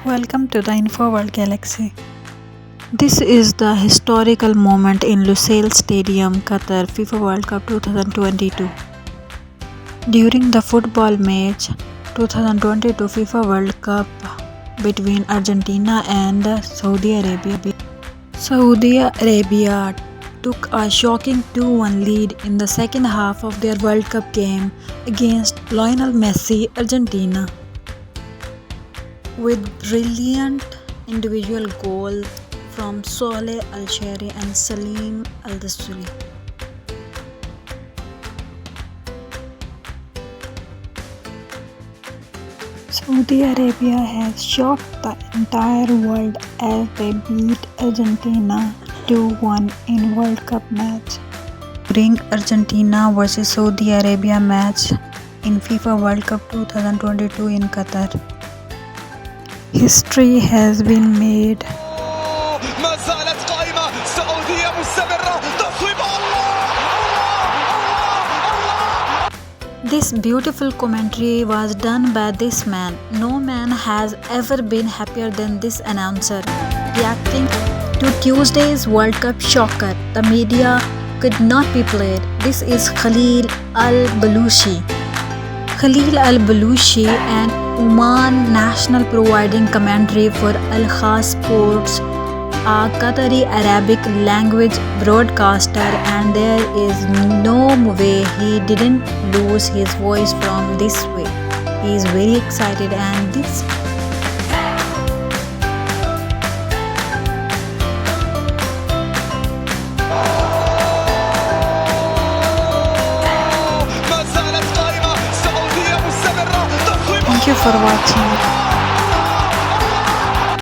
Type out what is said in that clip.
Welcome to the InfoWorld Galaxy. This is the historical moment in Lusail Stadium, Qatar FIFA World Cup 2022. During the football match 2022 FIFA World Cup between Argentina and Saudi Arabia took a shocking 2-1 lead in the second half of their World Cup game against Lionel Messi, Argentina. With brilliant individual goals from Soleh Al-Shairi and Salim Al-Dasturi. Saudi Arabia has shocked the entire world as they beat Argentina 2-1 in World Cup match. During Argentina vs Saudi Arabia match in FIFA World Cup 2022 in Qatar, history has been made. ما زالت قائمة سعودية مستمرة تصويب This beautiful commentary was done by this man. No man has ever been happier than this announcer. Reacting to Tuesday's World Cup shocker, the media could not be played. This is Khalil Al-Balushi. Khalil Al-Balushi and Oman National providing commentary for Al Khas Sports, a Qatari Arabic language broadcaster, and there is no way he didn't lose his voice from this way. He is very excited and this ما زالت قائمة سعودية مستمرة تصويب. Thank you for watching.